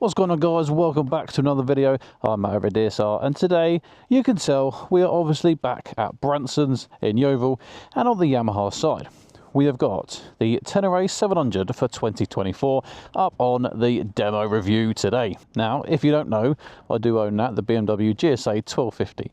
What's going on, guys? Welcome back to another video. I'm Matt over at DSR, and today you can tell we are obviously back at Branson's in Yeovil, and on the Yamaha side we have got the Tenere 700 for 2024 up on the demo review today. Now, if you don't know, I do own that, the BMW GSA 1250.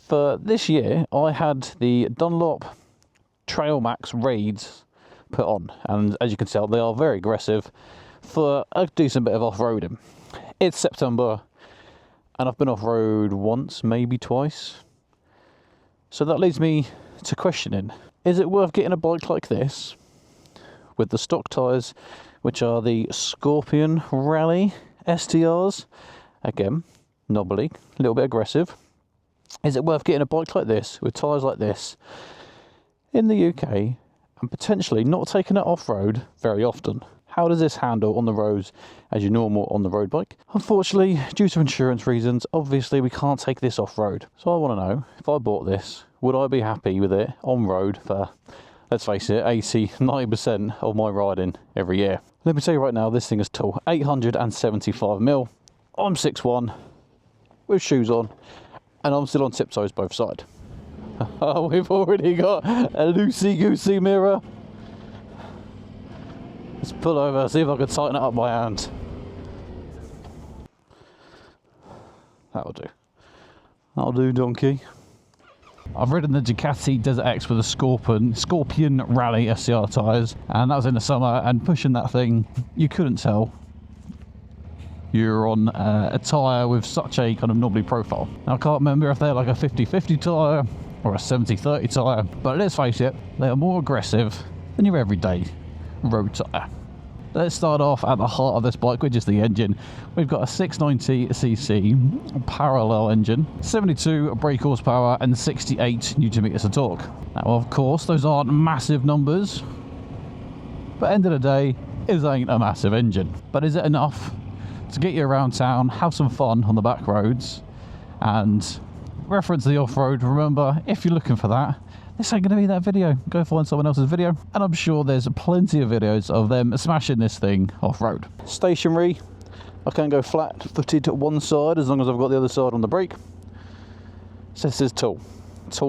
For this year, I had the Dunlop Trail Max Raids put on, and as you can tell, they are very aggressive for a decent bit of off-roading. It's September and I've been off-road once, maybe twice, so that leads me to questioning, is it worth getting a bike like this with the stock tyres, which are the Scorpion Rally STRs? Again, knobbly, a little bit aggressive. Is it worth getting a bike like this with tyres like this in the UK and potentially not taking it off-road very often? How does this handle on the roads as your normal on-the-road bike? Unfortunately, due to insurance reasons, obviously we can't take this off-road. So I want to know, if I bought this, would I be happy with it on-road for, let's face it, 80–90% of my riding every year? Let me tell you right now, this thing is tall, 875mm. I'm 6'1", with shoes on, and I'm still on tiptoes both sides. Oh, we've already got a loosey-goosey mirror. Let's pull over, see if I can tighten it up by hand. That'll do. That'll do, donkey. I've ridden the Ducati Desert X with a Scorpion Rally SCR tyres, and that was in the summer, and pushing that thing, you couldn't tell you're on a tyre with such a kind of knobbly profile. Now, I can't remember if they're like a 50/50 tyre or a 70/30 tyre, but let's face it, they are more aggressive than your everyday road tyre. Let's start off at the heart of this bike, which is the engine. We've got a 690cc parallel engine, 72 brake horsepower and 68 Nm of torque. Now, of course, those aren't massive numbers, but end of the day, it ain't a massive engine. But is it enough to get you around town, have some fun on the back roads, and reference the off-road? Remember, if you're looking for that, this ain't going to be that video. Go find someone else's video, and I'm sure there's plenty of videos of them smashing this thing off-road. Stationary, I can go flat-footed to one side as long as I've got the other side on the brake. So this is tall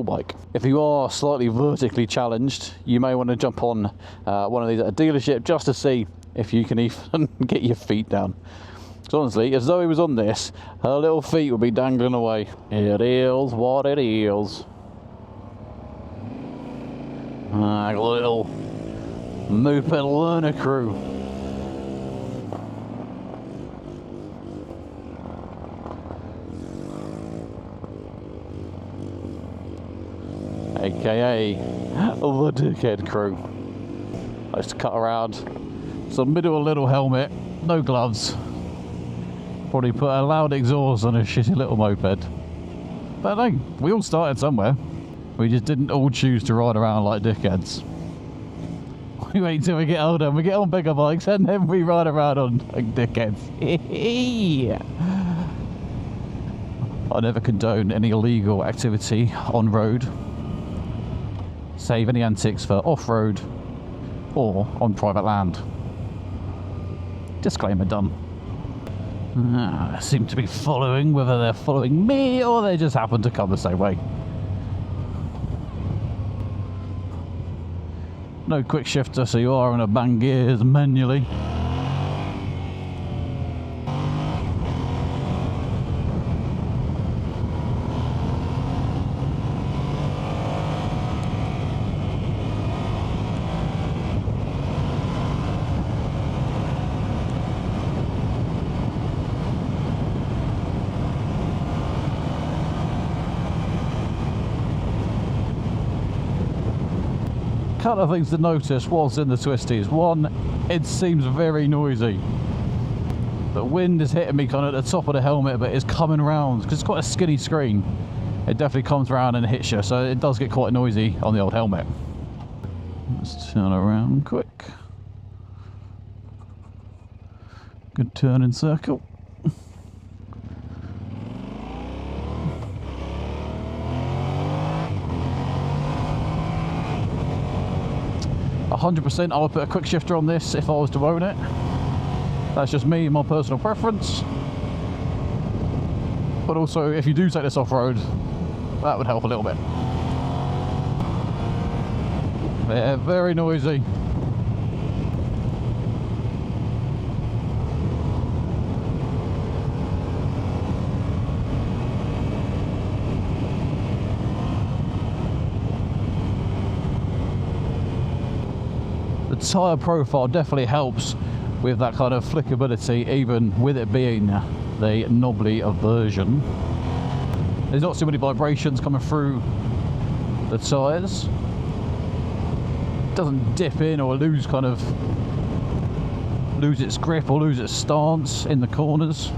bike. If you are slightly vertically challenged, you may want to jump on one of these at a dealership just to see if you can even get your feet down. So honestly, if Zoe was on this, her little feet would be dangling away. It is what it is. Like a little moped learner crew. AKA the dickhead crew. I used to cut around, some middle little helmet, no gloves. Probably put a loud exhaust on a shitty little moped. But hey, we all started somewhere. We just didn't all choose to ride around like dickheads. We wait till we get older and we get on bigger bikes, and then we ride around on like dickheads. I never condone any illegal activity on road. Save any antics for off-road or on private land. Disclaimer done. They seem to be following, whether they're following me or they just happen to come the same way. No quick shifter, so you are going to bang gears manually. Couple of things to notice whilst in the twisties. One, it seems very noisy. The wind is hitting me kind of at the top of the helmet, but it's coming round because it's quite a skinny screen. It definitely comes around and hits you, so it does get quite noisy on the old helmet. Let's turn around quick. Good turning circle. 100% I would put a quick shifter on this if I was to own it. That's just me, my personal preference. But also, if you do take this off-road, that would help a little bit. Yeah, very noisy. The tyre profile definitely helps with that kind of flickability, even with it being the knobbly version. There's not too many vibrations coming through the tyres. It doesn't dip in or lose its grip or lose its stance in the corners.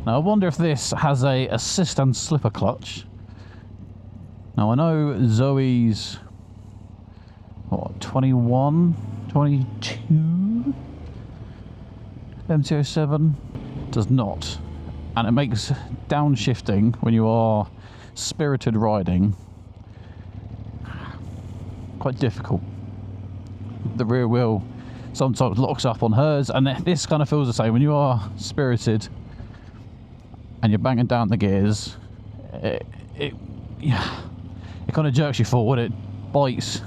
Now I wonder if this has a assist and slipper clutch. Now I know Zoe's what, 21, 22 MT-07 does not, and it makes downshifting when you are spirited riding quite difficult. The rear wheel sometimes locks up on hers, and this kind of feels the same when you are spirited and you're banging down the gears. It kind of jerks you forward. It bites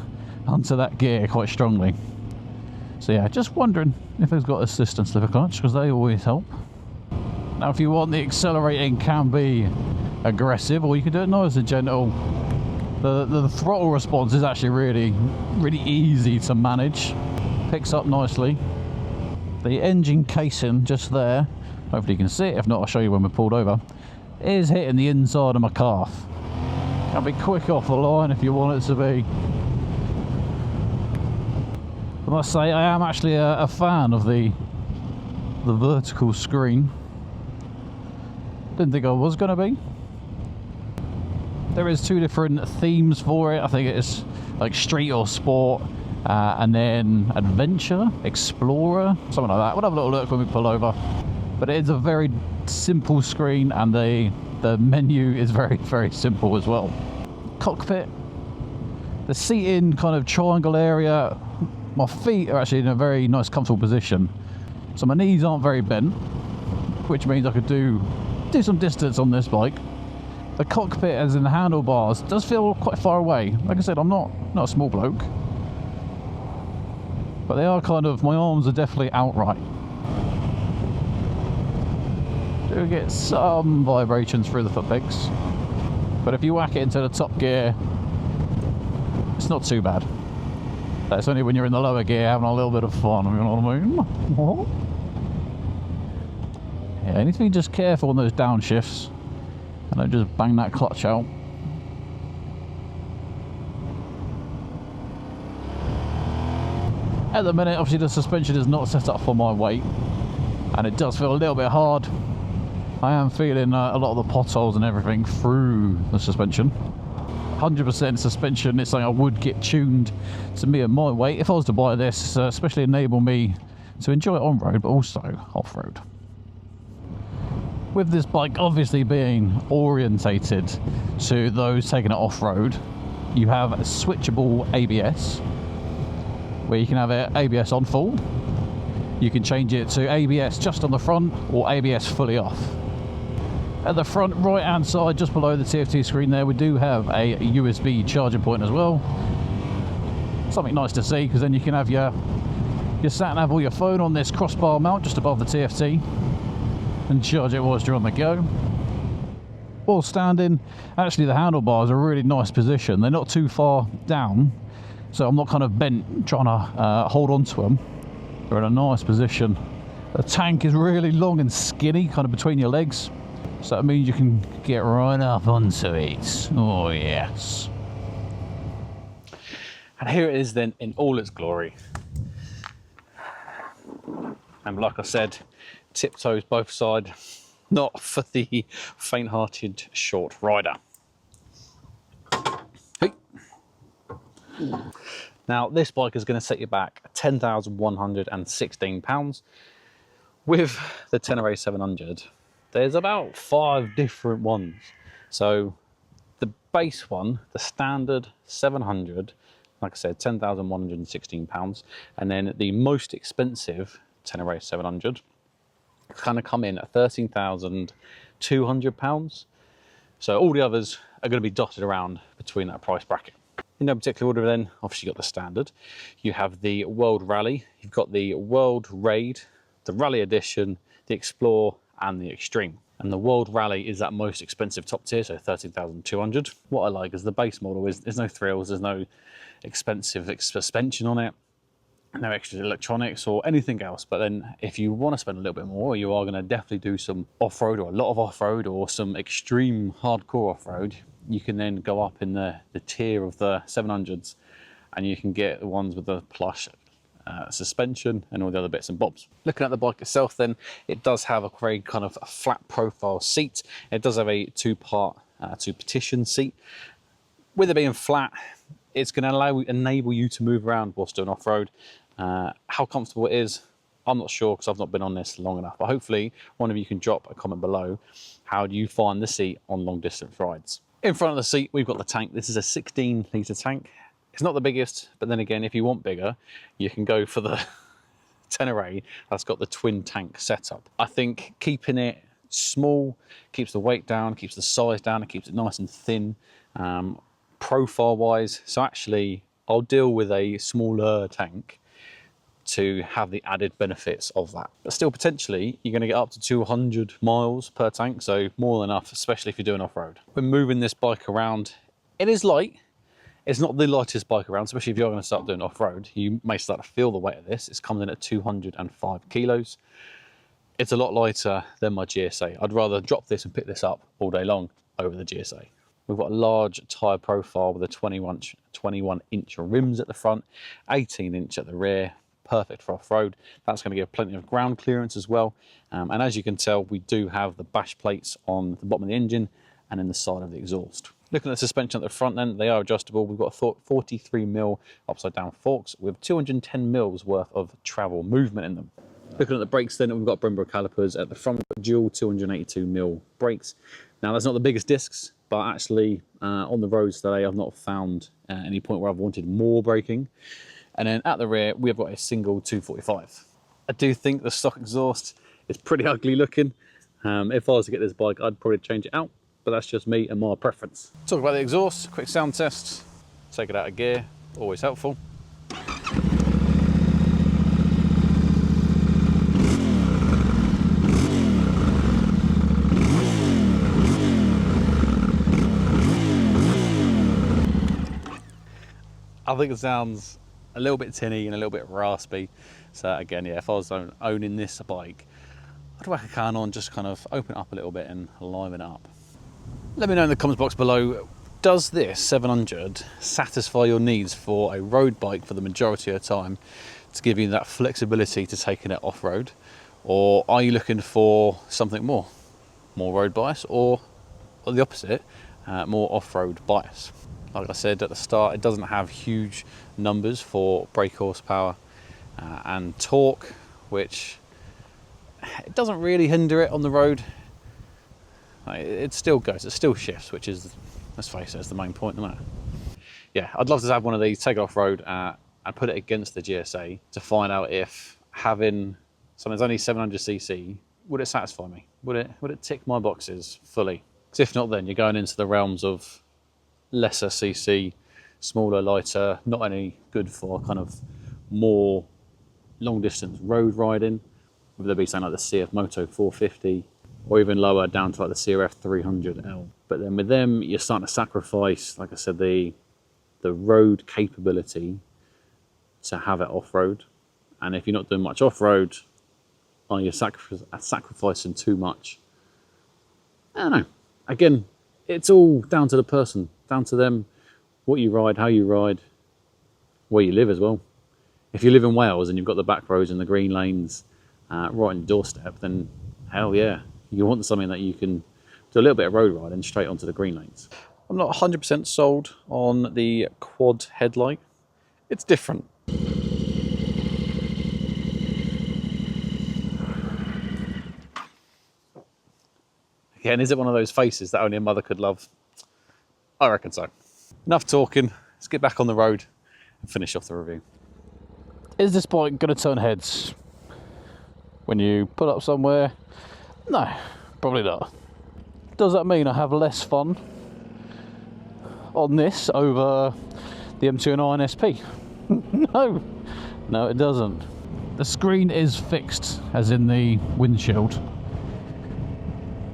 onto that gear quite strongly. So yeah, just wondering if it's got assist and slipper clutch, because they always help. Now if you want, the accelerating can be aggressive, or you can do it nice and gentle. The throttle response is actually really easy to manage. Picks up nicely. The engine casing just there, hopefully you can see it, if not I'll show you when we're pulled over, is hitting the inside of my calf. Can be quick off the line if you want it to be. I must say I am actually a fan of the vertical screen. Didn't think I was going to be. There is two different themes for it. I think it's like street or sport, and then adventure, explorer, something like that. We'll have a little look when we pull over. But it is a very simple screen, and the menu is very simple as well. Cockpit, the seating kind of triangle area. My feet are actually in a very nice comfortable position, so my knees aren't very bent, which means I could do some distance on this bike. The cockpit, as in the handlebars, does feel quite far away. Like I said, I'm not a small bloke, but they are kind of, my arms are definitely outright. Do get some vibrations through the foot pegs, but if you whack it into the top gear, it's not too bad. That's only when you're in the lower gear having a little bit of fun, you know what I mean? Yeah, you need to be just careful on those downshifts and don't just bang that clutch out. At the minute, obviously the suspension is not set up for my weight, and it does feel a little bit hard. I am feeling a lot of the potholes and everything through the suspension. 100% suspension is something I would get tuned to me and my weight if I was to buy this, especially enable me to enjoy it on-road but also off-road. With this bike obviously being orientated to those taking it off-road, you have a switchable ABS, where you can have it ABS on full. You can change it to ABS just on the front or ABS fully off. At the front right hand side, just below the TFT screen there, we do have a USB charging point as well. Something nice to see, because then you can have your sat nav or your phone on this crossbar mount just above the TFT and charge it whilst you're on the go. While standing, actually the handlebars are a really nice position. They're not too far down, so I'm not kind of bent trying to hold on to them. They're in a nice position. The tank is really long and skinny, kind of between your legs. So that means you can get right up onto it. Oh yes. And here it is then in all its glory. And like I said, tiptoes both sides, not for the faint-hearted short rider. Hey. Now this bike is going to set you back £10,116. With the Tenere 700, there's about 5 different ones. So the base one, the standard 700, like I said, £10,116, and then the most expensive Tenere 700. It's kind of come in at £13,200. So all the others are going to be dotted around between that price bracket. In no particular order then, obviously you've got the standard. You have the World Rally, you've got the World Raid, the Rally Edition, the Explore and the Extreme. And the World Rally is that most expensive top tier, so 13,200. What I like is the base model is there's no thrills, there's no expensive suspension on it, no extra electronics or anything else. But then if you want to spend a little bit more, you are going to definitely do some off-road or a lot of off-road or some extreme hardcore off-road. You can then go up in the tier of the 700s and you can get the ones with the plush suspension and all the other bits and bobs. Looking at the bike itself then, it does have a very kind of a flat profile seat. It does have a two-part, two-partition seat. With it being flat, it's going to enable you to move around whilst doing off-road. How comfortable it is, I'm not sure because I've not been on this long enough, but hopefully one of you can drop a comment below. How do you find the seat on long distance rides? In front of the seat, we've got the tank. This is a 16-litre tank. It's not the biggest, but then again, if you want bigger, you can go for the Tenere that's got the twin tank setup. I think keeping it small keeps the weight down, keeps the size down, it keeps it nice and thin, profile-wise. So actually, I'll deal with a smaller tank to have the added benefits of that. But still, potentially, you're going to get up to 200 miles per tank, so more than enough, especially if you're doing off-road. When moving this bike around, it is light. It's not the lightest bike around, especially if you're going to start doing off-road. You may start to feel the weight of this. It's coming in at 205 kilos. It's a lot lighter than my GSA. I'd rather drop this and pick this up all day long over the GSA. We've got a large tyre profile with a 21-inch rims at the front, 18-inch at the rear. Perfect for off-road. That's going to give plenty of ground clearance as well. And as you can tell, we do have the bash plates on the bottom of the engine and in the side of the exhaust. Looking at the suspension at the front then, they are adjustable. We've got 43mm upside down forks with 210mm worth of travel movement in them. Looking at the brakes then, we've got Brembo calipers at the front, dual 282mm brakes. Now that's not the biggest discs, but actually on the roads today, I've not found any point where I've wanted more braking. And then at the rear, we've got a single 245. I do think the stock exhaust is pretty ugly looking. If I was to get this bike, I'd probably change it out, but that's just me and my preference. Talk about the exhaust, quick sound test. Take it out of gear, always helpful. I think it sounds a little bit tinny and a little bit raspy. So again, yeah, if I was owning this bike, I'd whack a can on, just kind of open it up a little bit and liven it up. Let me know in the comments box below, does this 700 satisfy your needs for a road bike for the majority of the time to give you that flexibility to taking it off-road? Or are you looking for something more road bias, or the opposite, more off-road bias? Like I said at the start, it doesn't have huge numbers for brake horsepower and torque, which it doesn't really hinder it on the road. It still goes, it still shifts, which is, let's face it, is the main point, isn't it? Yeah, I'd love to have one of these, take it off road and put it against the GSA to find out if having something that's only 700cc, would it satisfy me? Would it tick my boxes fully? Because if not, then you're going into the realms of lesser cc, smaller, lighter, not any good for kind of more long distance road riding. Whether it be something like the CF Moto 450 or even lower down to like the CRF 300L. But then with them, you're starting to sacrifice, like I said, the road capability to have it off-road. And if you're not doing much off-road, are you sacrificing too much? I don't know. Again, it's all down to the person, down to them, what you ride, how you ride, where you live as well. If you live in Wales and you've got the back roads and the green lanes right on your doorstep, then hell yeah, you want something that you can do a little bit of road riding straight onto the green lanes. I'm not 100% sold on the quad headlight. It's different. Yeah, and is it one of those faces that only a mother could love? I reckon so. Enough talking, let's get back on the road and finish off the review. Is this bike going to turn heads? when you pull up somewhere? No, probably not. Does that mean I have less fun on this over the M209 SP? No, it doesn't. The screen is fixed, as in the windshield.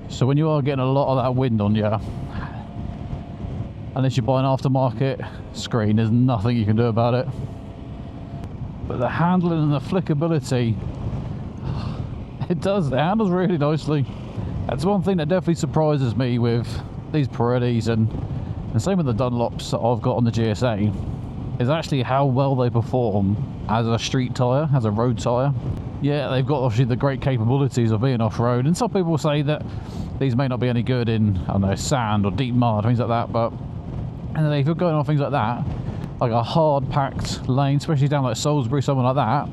So when you are getting a lot of that wind on you, unless you buy an aftermarket screen, there's nothing you can do about it. But the handling and the flickability, it handles really nicely. That's one thing that definitely surprises me with these Pirellis and same with the Dunlops that I've got on the GSA, is actually how well they perform as a street tyre, as a road tyre. Yeah, they've got obviously the great capabilities of being off-road, and some people say that these may not be any good in, I don't know, sand or deep mud, things like that, but and if you're going on things like that, like a hard-packed lane, especially down like Salisbury, something like that,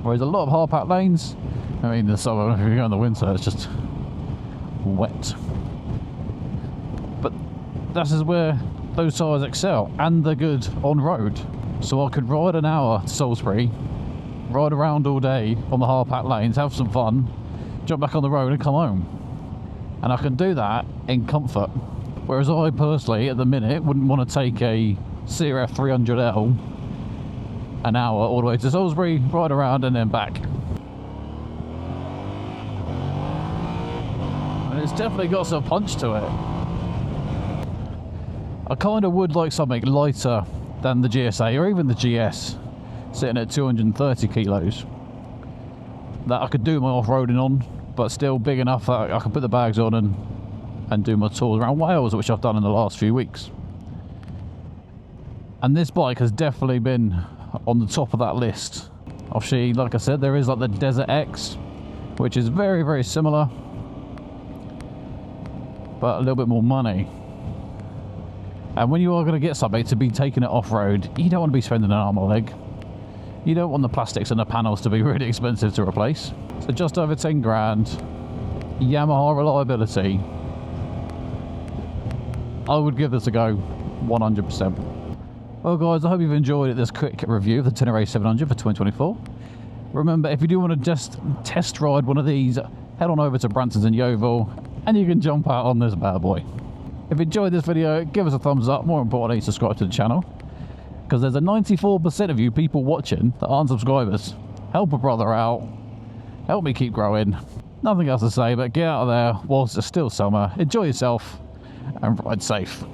where there's a lot of hard-packed lanes, I mean, the summer, if you go in the winter, it's just wet. But this is where those tyres excel, and they're good on road. So I could ride an hour to Salisbury, ride around all day on the hard-packed lanes, have some fun, jump back on the road and come home. And I can do that in comfort. Whereas I personally, at the minute, wouldn't want to take a CRF 300L an hour all the way to Salisbury, ride around and then back. And it's definitely got some punch to it. I kind of would like something lighter than the GSA or even the GS, sitting at 230 kilos, that I could do my off-roading on, but still big enough that I can put the bags on and do my tours around Wales, which I've done in the last few weeks. And this bike has definitely been on the top of that list. Obviously, like I said, there is like the Desert X, which is very, very similar, but a little bit more money. And when you are going to get something to be taking it off-road, you don't want to be spending an arm or leg. You don't want the plastics and the panels to be really expensive to replace. So just over 10 grand, Yamaha reliability. I would give this a go, 100%. Well guys, I hope you've enjoyed this quick review of the Tenere 700 for 2024. Remember, if you do want to just test ride one of these, head on over to Branson's in Yeovil and you can jump out on this bad boy. If you enjoyed this video, give us a thumbs up. More importantly, subscribe to the channel, because there's a 94% of you people watching that aren't subscribers. Help a brother out. Help me keep growing. Nothing else to say, but get out of there whilst it's still summer. Enjoy yourself and ride safe.